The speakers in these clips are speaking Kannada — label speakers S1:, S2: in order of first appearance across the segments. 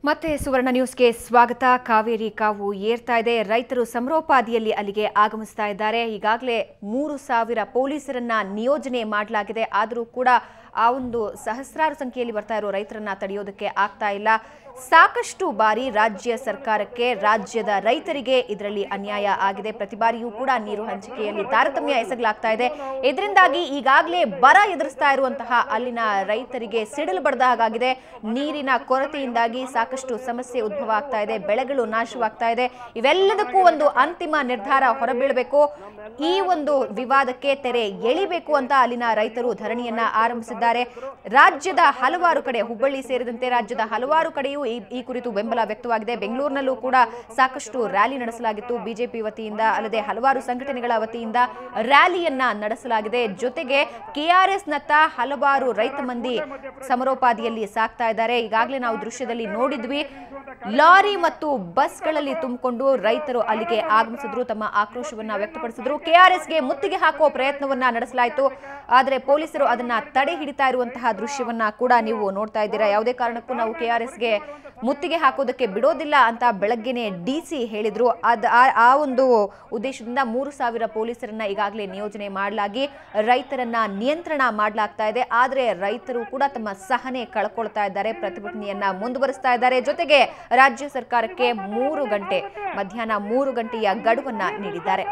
S1: ಮತ್ತೆ ಸುವರ್ಣ ನ್ಯೂಸ್ಗೆ ಸ್ವಾಗತ. ಕಾವೇರಿ ಕಾವು ಏರ್ತಾ ಇದೆ. ರೈತರು ಸಮರೋಪಾದಿಯಲ್ಲಿ ಅಲ್ಲಿಗೆ ಆಗಮಿಸ್ತಾ ಇದ್ದಾರೆ. ಈಗಾಗಲೇ 3000 ಪೊಲೀಸರನ್ನ ನಿಯೋಜನೆ ಮಾಡಲಾಗಿದೆ. ಆದರೂ ಕೂಡ ಆ ಒಂದು ಸಹಸ್ರಾರು ಸಂಖ್ಯೆಯಲ್ಲಿ ಬರ್ತಾ ಇರೋ ರೈತರನ್ನ ತಡೆಯೋದಕ್ಕೆ ಆಗ್ತಾ ಇಲ್ಲ. ಸಾಕಷ್ಟು ಬಾರಿ ರಾಜ್ಯ ಸರ್ಕಾರಕ್ಕೆ, ರಾಜ್ಯದ ರೈತರಿಗೆ ಇದರಲ್ಲಿ ಅನ್ಯಾಯ ಆಗಿದೆ. ಪ್ರತಿ ಬಾರಿಯೂ ಕೂಡ ನೀರು ಹಂಚಿಕೆಯಲ್ಲಿ ತಾರತಮ್ಯ ಎಸಗಲಾಗ್ತಾ ಇದೆ. ಇದರಿಂದಾಗಿ ಈಗಾಗಲೇ ಬರ ಎದುರಿಸ್ತಾ ಇರುವಂತಹ ಅಲ್ಲಿನ ರೈತರಿಗೆ ಸಿಡಿಲು ಬಡದ ಹಾಗಾಗಿದೆ. ನೀರಿನ ಕೊರತೆಯಿಂದಾಗಿ ಸಾಕಷ್ಟು ಸಮಸ್ಯೆ ಉದ್ಭವ ಆಗ್ತಾ ಇದೆ. ಬೆಳೆಗಳು ನಾಶವಾಗ್ತಾ ಇದೆ. ಇವೆಲ್ಲದಕ್ಕೂ ಒಂದು ಅಂತಿಮ ನಿರ್ಧಾರ ಹೊರಬೀಳಬೇಕು. ಈ ಒಂದು ವಿವಾದಕ್ಕೆ ತೆರೆ ಎಳಿಬೇಕು ಅಂತ ಅಲ್ಲಿನ ರೈತರು ಧರಣಿಯನ್ನ ಆರಂಭಿಸಿದ್ದಾರೆ. ರಾಜ್ಯದ ಹಲವಾರು ಕಡೆ, ಹುಬ್ಬಳ್ಳಿ ಸೇರಿದಂತೆ ರಾಜ್ಯದ ಹಲವಾರು ಕಡೆಯೂ ಈ ಕುರಿತು ಬೆಂಬಲ ವ್ಯಕ್ತವಾಗಿದೆ. ಬೆಂಗಳೂರಿನಲ್ಲೂ ಕೂಡ ಸಾಕಷ್ಟು ರ್ಯಾಲಿ ನಡೆಸಲಾಗಿತ್ತು. ಬಿಜೆಪಿ ವತಿಯಿಂದ ಅಲ್ಲದೆ ಹಲವಾರು ಸಂಘಟನೆಗಳ ವತಿಯಿಂದ ರ್ಯಾಲಿಯನ್ನ ನಡೆಸಲಾಗಿದೆ. ಜೊತೆಗೆ ಕೆಆರ್ಎಸ್ ನತ್ತ ಹಲವಾರು ರೈತ ಮಂದಿ ಸಮರೋಪಾದಿಯಲ್ಲಿ ಸಾಕ್ತಾ ಇದ್ದಾರೆ. ಈಗಾಗಲೇ ನಾವು ದೃಶ್ಯದಲ್ಲಿ ನೋಡಿದ್ವಿ. ಲಾರಿ ಮತ್ತು ಬಸ್ಗಳಲ್ಲಿ ತುಂಬಿಕೊಂಡು ರೈತರು ಅಲ್ಲಿಗೆ ಆಗಮಿಸಿದ್ರು, ತಮ್ಮ ಆಕ್ರೋಶವನ್ನ ವ್ಯಕ್ತಪಡಿಸಿದ್ರು. ಕೆಆರ್ಎಸ್ಗೆ ಮುತ್ತಿಗೆ ಹಾಕುವ ಪ್ರಯತ್ನವನ್ನ ನಡೆಸಲಾಯಿತು. ಆದರೆ ಪೊಲೀಸರು ಅದನ್ನ ತಡೆ ಹಿಡಿತಾ ಇರುವಂತಹ ದೃಶ್ಯವನ್ನ ಕೂಡ ನೀವು ನೋಡ್ತಾ ಇದ್ದೀರಾ. ಯಾವುದೇ ಕಾರಣಕ್ಕೂ ನಾವು ಕೆಆರ್ಎಸ್ಗೆ ಮುತ್ತಿಗೆ ಹಾಕೋದಕ್ಕೆ ಬಿಡೋದಿಲ್ಲ ಅಂತ ಬೆಳಗ್ಗೆನೆ ಡಿಸಿ ಹೇಳಿದ್ರು. ಆ ಒಂದು ಉದ್ದೇಶದಿಂದ 3000 ಪೊಲೀಸರನ್ನ ಈಗಾಗಲೇ ನಿಯೋಜನೆ ಮಾಡಲಾಗಿ ರೈತರನ್ನ ನಿಯಂತ್ರಣ ಮಾಡಲಾಗ್ತಾ ಇದೆ. ಆದರೆ ರೈತರು ಕೂಡ ತಮ್ಮ ಸಹನೆ ಕಳ್ಕೊಳ್ತಾ ಇದ್ದಾರೆ, ಪ್ರತಿಭಟನೆಯನ್ನ ಮುಂದುವರಿಸ್ತಾ ಇದ್ದಾರೆ. ಜೊತೆಗೆ ರಾಜ್ಯ ಸರ್ಕಾರಕ್ಕೆ 3 ಗಂಟೆ, ಮಧ್ಯಾಹ್ನ 3 ಗಂಟೆಯ ಗಡುವನ್ನ ನೀಡಿದ್ದಾರೆ.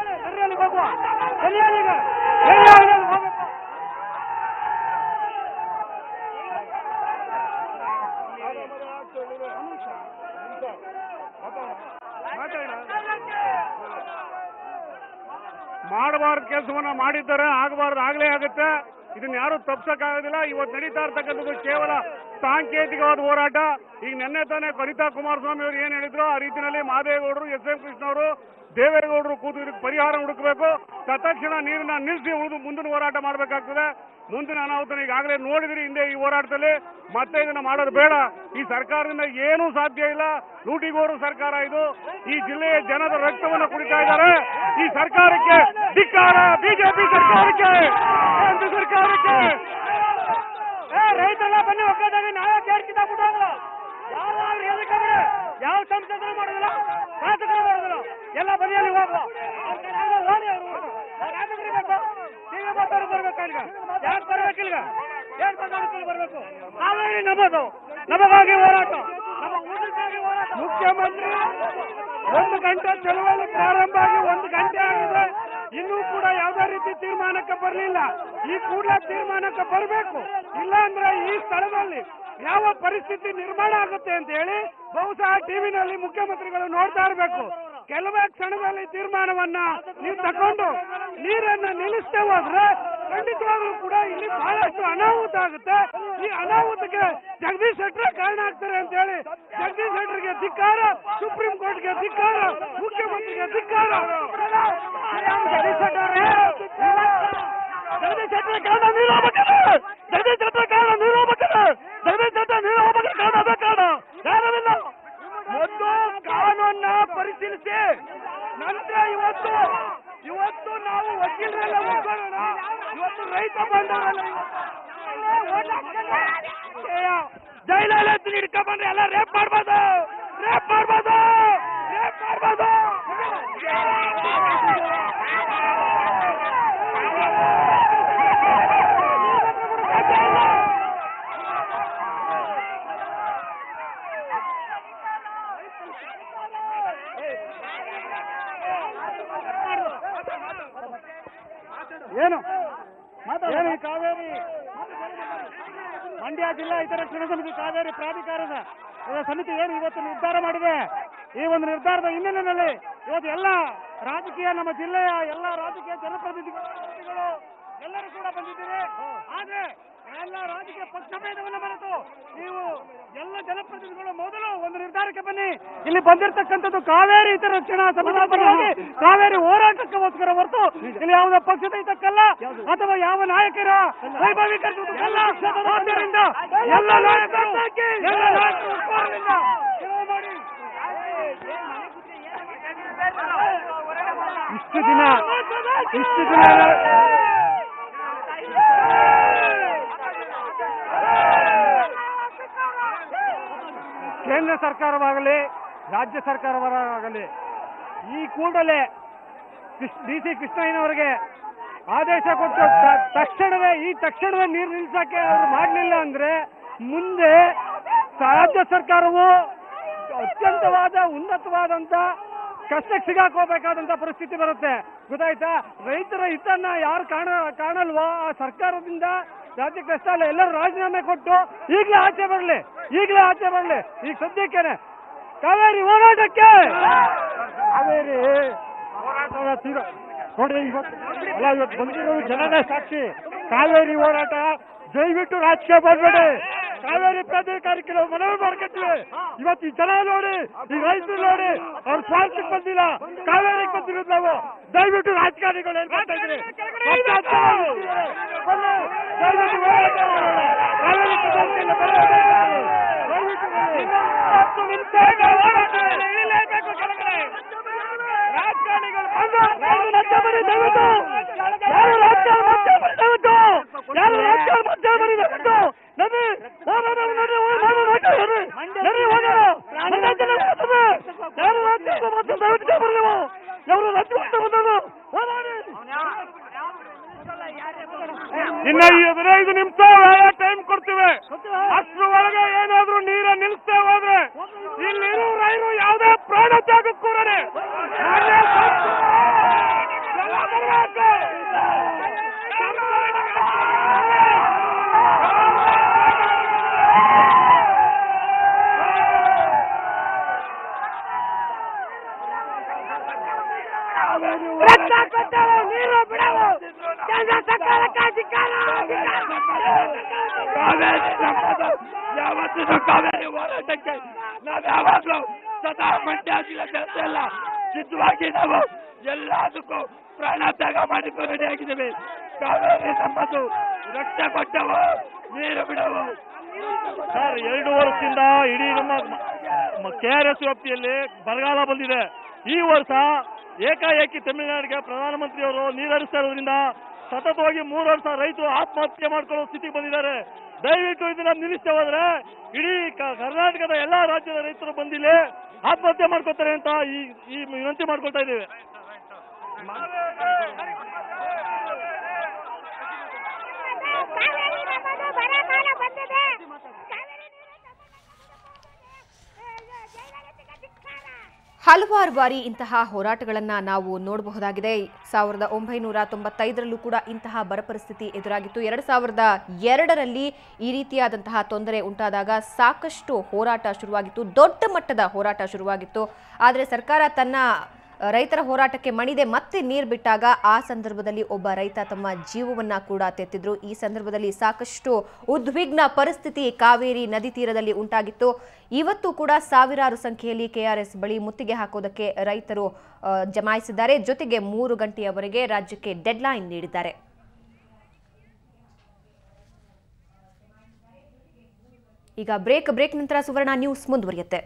S2: ಮಾಡಬಾರ್ದು ಕೆಲಸವನ್ನ ಮಾಡಿದ್ದಾರೆ, ಆಗಬಾರ್ದು ಆಗಲೇ ಆಗುತ್ತೆ. ಇದನ್ನ ಯಾರು ತಪ್ಪಿಸಕ್ಕಾಗೋದಿಲ್ಲ. ಇವತ್ತು ನಡೀತಾ ಇರ್ತಕ್ಕಂಥದ್ದು ಕೇವಲ ಸಾಂಕೇತಿಕವಾದ ಹೋರಾಟ. ಈಗ ನಿನ್ನೆ ತಾನೇ ಕವಿತಾ ಕುಮಾರಸ್ವಾಮಿ ಅವರು ಏನ್ ಹೇಳಿದ್ರು ಆ ರೀತಿಯಲ್ಲಿ ಮಹದೇವೇಗೌಡರು, ಎಸ್.ಎಂ. ಕೃಷ್ಣ ಅವರು, ದೇವೇಗೌಡರು ಕೂತು ಇದಕ್ಕೆ ಪರಿಹಾರ ಹುಡುಕಬೇಕು. ತತ್ಕ್ಷಣ ನೀರನ್ನ ನಿಲ್ಲಿಸಿ ಮುಂದಿನ ಹೋರಾಟ ಮಾಡಬೇಕಾಗ್ತದೆ. ಮುಂದಿನ ಅನಾಹುತ ಈಗಾಗಲೇ ನೋಡಿದ್ರಿ ಹಿಂದೆ ಈ ಹೋರಾಟದಲ್ಲಿ. ಮತ್ತೆ ಇದನ್ನ ಮಾಡೋದು ಬೇಡ. ಈ ಸರ್ಕಾರದಿಂದ ಏನೂ ಸಾಧ್ಯ ಇಲ್ಲ. ಲೂಟಿಗೋರು ಸರ್ಕಾರ ಇದು. ಈ ಜಿಲ್ಲೆಯ ಜನದ ರಕ್ತವನ್ನು ಕುಡಿತಾ ಇದ್ದಾರೆ. ಈ ಸರ್ಕಾರಕ್ಕೆ ಧಿಕ್ಕಾರ. ಬಿಜೆಪಿ ಸರ್ಕಾರಕ್ಕೆ, ಕೇಂದ್ರ ಸರ್ಕಾರಕ್ಕೆ. ರೈತರೆಲ್ಲ ಬನ್ನಿ ಒಕ್ಕದಾಗ ನಾವೇ ಕೇಳ್ಕಿತ ಬಿಡೋದಿಲ್ಲ. ಯಾವ ಸಂಸದರು ಮಾಡೋದಿಲ್ಲ, ಶಾಸಕರು ಮಾಡೋದಿಲ್ಲ. ಎಲ್ಲ ಬದಿಯಲ್ಲಿ ಹೋಗುವ ಬರ್ಬೇಕೀಗ. ಯಾಕೆ ಬರ್ಬೇಕಿಲ್ಗ? ಏನ್ ಬರ್ಬೇಕು? ಕಾವೇರಿ ನಮ್ಮದು, ನಮಗಾಗಿ ಹೋರಾಟ, ನಮ್ಮ ಊಟಕ್ಕಾಗಿ ಹೋರಾಟ. ಮುಖ್ಯಮಂತ್ರಿ 1 ಗಂಟೆ ಚಳವಳಿ ಪ್ರಾರಂಭ ಆಗಿ 1 ಗಂಟೆ ಆಗಿದೆ. ಇನ್ನೂ ಕೂಡ ಯಾವುದೇ ರೀತಿ ತೀರ್ಮಾನಕ್ಕೆ ಬರಲಿಲ್ಲ. ಈ ಕೂಡಲೇ ತೀರ್ಮಾನಕ್ಕೆ ಬರಬೇಕು. ಇಲ್ಲ ಅಂದ್ರೆ ಈ ಸ್ಥಳದಲ್ಲಿ ಯಾವ ಪರಿಸ್ಥಿತಿ ನಿರ್ಮಾಣ ಆಗುತ್ತೆ ಅಂತ ಹೇಳಿ ಬಹುಶಃ ಟಿವಿನಲ್ಲಿ ಮುಖ್ಯಮಂತ್ರಿಗಳು ನೋಡ್ತಾ ಇರಬೇಕು. ಕೆಲವೇ ಕ್ಷಣದಲ್ಲಿ ತೀರ್ಮಾನವನ್ನ ನೀವು ತಕೊಂಡು ನೀರನ್ನ ನಿಲ್ಲಿಸ್ತೇ ಹೋದ್ರೆ ಖಂಡಿತವಾಗ್ಲೂ ಕೂಡ ಇಲ್ಲಿ ಬಹಳಷ್ಟು ಅನಾಹುತ ಆಗುತ್ತೆ. ಈ ಅನಾಹುತಕ್ಕೆ ಜಗದೀಶ್ ಶೆಟ್ಟರ್ ಕಾರಣ ಆಗ್ತಾರೆ ಅಂತ ಹೇಳಿ ಜಗದೀಶ್ ಶೆಟ್ಟರ್ಗೆ ಧಿಕ್ಕಾರ, ಸುಪ್ರೀಂ ಕೋರ್ಟ್ಗೆ ಧಿಕ್ಕಾರ, ಮುಖ್ಯಮಂತ್ರಿಗೆ ಧಿಕ್ಕಾರ. ಜಗದೀಶ್ ಶೆಟ್ಟರ್ ಕಾರಣ ನೀರು ಹೋಗ್ಬೇಕಲ್ಲ. ಜಗದೀಶ್ ಶೆಟ್ಟರ್ ಕಾರಣ ನೀರು ಹೋಗ್ಬೇಕಲ್ಲ. ಜಗದೀಶ್ ಶೆಟ್ಟರ್ ನೀರು ಹೋಗ್ಬೇಕು ಕಾರಣ ಅದೇ ಕಾರಣ, ಕಾರಣವಿಲ್ಲ. ಮೊದಲು ಕಾನೂನನ್ನ ಪರಿಶೀಲಿಸಿ ನಂತರ ಇವತ್ತು ನಾವು ವಕೀಲರೆಲ್ಲ ಒಪ್ಕೊಳ್ಳೋಣ. ಇವತ್ತು ರೈತ ಬಂದವರಲ್ಲ, ಜೈಲಲ್ಲಿ ಹಿಡ್ಕೊಂಡ್ ಬಂದ್ರೆ ಎಲ್ಲ ರೇಪ್ ಮಾಡ್ಬೋದು, ರೇಪ್ ಮಾಡ್ಬೋದು, ರೇಪ್ ಮಾಡ್ಬೋದು. ಏನು ಕಾವೇರಿ ಮಂಡ್ಯ ಜಿಲ್ಲಾ ಹಿತರಕ್ಷಣಾ ಸಮಿತಿ, ಕಾವೇರಿ ಪ್ರಾಧಿಕಾರದ ಸಮಿತಿ ಏನು ಇವತ್ತು ನಿರ್ಧಾರ ಮಾಡಿದೆ. ಈ ಒಂದು ನಿರ್ಧಾರದ ಹಿನ್ನೆಲೆಯಲ್ಲಿ ಇವತ್ತು ಎಲ್ಲ ರಾಜಕೀಯ, ನಮ್ಮ ಜಿಲ್ಲೆಯ ಎಲ್ಲ ರಾಜಕೀಯ ಜನಪ್ರತಿನಿಧಿಗಳು ಎಲ್ಲರೂ ಕೂಡ ಬಂದಿದ್ದೀರಿ. ಆದ್ರೆ ಎಲ್ಲ ರಾಜಕೀಯ ಪಕ್ಷಭೇದವನ್ನು ಮರೆತು ನೀವು ಎಲ್ಲ ಜನಪ್ರತಿನಿಧಿಗಳು ಮೊದಲು ಒಂದು ನಿರ್ಧಾರಕ್ಕೆ ಬನ್ನಿ. ಇಲ್ಲಿ ಬಂದಿರತಕ್ಕಂಥದ್ದು ಕಾವೇರಿ ಹಿತರಕ್ಷಣಾ ಸಮಿತಿ ಪರವಾಗಿ ಕಾವೇರಿ ಹೋರಾಟಕ್ಕೋಸ್ಕರ ಹೊರತು ಇಲ್ಲಿ ಯಾವುದೇ ಪಕ್ಷದ ಹಿತಕ್ಕಲ್ಲ ಅಥವಾ ಯಾವ ನಾಯಕರ ವೈಭವೀಕರಿಸುವುದಕ್ಕಲ್ಲ. ಆದ್ದರಿಂದ ಎಲ್ಲ ನಾಯಕರು ಇಷ್ಟು ದಿನ ಕೇಂದ್ರ ಸರ್ಕಾರವಾಗಲಿ ರಾಜ್ಯ ಸರ್ಕಾರವಾಗಲಿ ಈ ಕೂಡಲೇ DC ಕೃಷ್ಣಯ್ಯನವರಿಗೆ ಆದೇಶ ಕೊಟ್ಟು ತಕ್ಷಣವೇ ನೀರು ನಿಲ್ಲಿಸಕ್ಕೆ ಅವರು ಮಾಡಲಿಲ್ಲ ಅಂದ್ರೆ ಮುಂದೆ ರಾಜ್ಯ ಸರ್ಕಾರವು ಉನ್ನತವಾದಂತ ಕಷ್ಟಕ್ಕೆ ಸಿಗಾಕೋಬೇಕಾದಂತ ಪರಿಸ್ಥಿತಿ ಬರುತ್ತೆ. ಗೊತ್ತಾಯ್ತಾ? ರೈತರ ಹಿತನ್ನ ಯಾರು ಕಾಣಲ್ವೋ ಆ ಸರ್ಕಾರದಿಂದ ರಾಜ್ಯಕ್ಕೆ ಕಷ್ಟ ಅಲ್ಲ. ಎಲ್ಲರೂ ರಾಜೀನಾಮೆ ಕೊಟ್ಟು ಈಗಲೇ ಆಚೆ ಬರಲಿ. ಈಗ ಸದ್ಯಕ್ಕೇನೆ ಕಾವೇರಿ ಹೋರಾಟಕ್ಕೆ ನೋಡಿ ಇವತ್ತು ಬಂದಿರೋದು ಜನನೇ ಸಾಕ್ಷಿ. ಕಾವೇರಿ ಹೋರಾಟ ದಯವಿಟ್ಟು ರಾಜಕೀಯ ಮಾಡಬೇಡಿ. ಕಾವೇರಿ ಪ್ರಾಧಿಕಾರಕ್ಕೆ ನಾವು ಮನವಿ ಮಾಡ್ಕೊತೀವಿ. ಇವತ್ತು ಈ ಜನ ನೋಡಿ, ಈ ರೈತರು ನೋಡಿ, ಅವ್ರ ಸ್ವಾರ್ಥಕ್ಕೆ ಬಂದಿಲ್ಲ, ಕಾವೇರಿಗೆ ಬಂದಿರೋದು ನಾವು. ದಯವಿಟ್ಟು ರಾಜಕಾರಣಿಗಳು ಏನ್ ಮಾಡ್ತಾ ಇದ್ರಿ? ಇನ್ನ 15 ನಿಮಿಷ ಟೈಮ್ ಕೊಡ್ತೀವಿ. ಅಷ್ಟ್ರ ಒಳಗೆ ಏನಾದ್ರೂ ನೀರ ನಿಲ್ಲಿಸ್ತೇ ಹೋದ್ರೆ ಇಲ್ಲಿರೋ ರೈಲು ಯಾವುದೇ ಪ್ರಾಣ ತ್ಯಾಗಕ್ಕೆ ಕೂರನೆ. ನೀರು ಬಿಡವು ಕೇಂದ್ರ ಸರ್ಕಾರಕ್ಕೆ ಅಧಿಕಾರ. ಯಾವತ್ತಿನ ಕಾವೇರಿ ಹೋರಾಟಕ್ಕೆ ನಾವು ಯಾವಾಗಲೂ ಸದಾ ಮಂಡ್ಯ ಜಿಲ್ಲೆ ಜನತೆ ಎಲ್ಲ ಸಿದ್ಧವಾಗಿ ನಾವು ಎಲ್ಲದಕ್ಕೂ ಪ್ರಾಣ ತ್ಯಾಗ ಮಾಡಿಕೊಂಡು ರೆಡಿಯಾಗಿದ್ದೇವೆ. ಕಾವೇರಿ ನಮ್ಮದು, ರಕ್ತ ಕೊಟ್ಟವು, ನೀರು ಬಿಡವು. ಸರ್ 2 ವರ್ಷದಿಂದ ಇಡೀ ನಮ್ಮ KRS ವ್ಯಾಪ್ತಿಯಲ್ಲಿ ಬರಗಾಲ ಬಂದಿದೆ. ಈ ವರ್ಷ ಏಕಾಏಕಿ ತಮಿಳುನಾಡಿಗೆ ಪ್ರಧಾನಮಂತ್ರಿಯವರು ನೀರು ಹರಿಸ್ತಾ ಇರೋದ್ರಿಂದ ಸತತವಾಗಿ 3 ವರ್ಷ ರೈತರು ಆತ್ಮಹತ್ಯೆ ಮಾಡ್ಕೊಳ್ಳೋ ಸ್ಥಿತಿಗೆ ಬಂದಿದ್ದಾರೆ. ದಯವಿಟ್ಟು ಇದನ್ನ ನಿಲ್ಲಿಸ್ತೇ ಹೋದ್ರೆ ಇಡೀ ಕರ್ನಾಟಕದ ಎಲ್ಲಾ ರಾಜ್ಯದ ರೈತರು ಬಂದಿಲ್ಲಿ ಆತ್ಮಹತ್ಯೆ ಮಾಡ್ಕೊತಾರೆ ಅಂತ ಈ ವಿನಂತಿ ಮಾಡ್ಕೊಳ್ತಾ ಇದ್ದೇವೆ.
S1: ಹಲವಾರು ಬಾರಿ ಇಂತಹ ಹೋರಾಟಗಳನ್ನು ನಾವು ನೋಡಬಹುದಾಗಿದೆ. 1995ರಲ್ಲೂ ಕೂಡ ಇಂತಹ ಬರ ಪರಿಸ್ಥಿತಿ ಎದುರಾಗಿತ್ತು. 2002ರಲ್ಲಿ ಈ ರೀತಿಯಾದಂತಹ ತೊಂದರೆ ಉಂಟಾದಾಗ ಸಾಕಷ್ಟು ಹೋರಾಟ ಶುರುವಾಗಿತ್ತು, ದೊಡ್ಡ ಮಟ್ಟದ ಹೋರಾಟ ಶುರುವಾಗಿತ್ತು. ಆದರೆ ಸರ್ಕಾರ ತನ್ನ ರೈತರ ಹೋರಾಟಕ್ಕೆ ಮಣಿದೆ ಮತ್ತೆ ನೀರು ಬಿಟ್ಟಾಗ ಆ ಸಂದರ್ಭದಲ್ಲಿ ಒಬ್ಬ ರೈತ ತಮ್ಮ ಜೀವವನ್ನ ಕೂಡ ತೆತ್ತಿದ್ರು. ಈ ಸಂದರ್ಭದಲ್ಲಿ ಸಾಕಷ್ಟು ಉದ್ವಿಗ್ನ ಪರಿಸ್ಥಿತಿ ಕಾವೇರಿ ನದಿ ತೀರದಲ್ಲಿ ಉಂಟಾಗಿತ್ತು. ಇವತ್ತು ಕೂಡ ಸಾವಿರಾರು ಸಂಖ್ಯೆಯಲ್ಲಿ KRS ಬಳಿ ಮುತ್ತಿಗೆ ಹಾಕೋದಕ್ಕೆ ರೈತರು ಜಮಾಯಿಸಿದ್ದಾರೆ. ಜೊತೆಗೆ 3 ಗಂಟೆಯವರೆಗೆ ರಾಜ್ಯಕ್ಕೆ ಡೆಡ್ಲೈನ್ ನೀಡಿದ್ದಾರೆ. ಈಗ ಬ್ರೇಕ್ ನಂತರ ಸುವರ್ಣ ನ್ಯೂಸ್ ಮುಂದುವರಿಯುತ್ತೆ.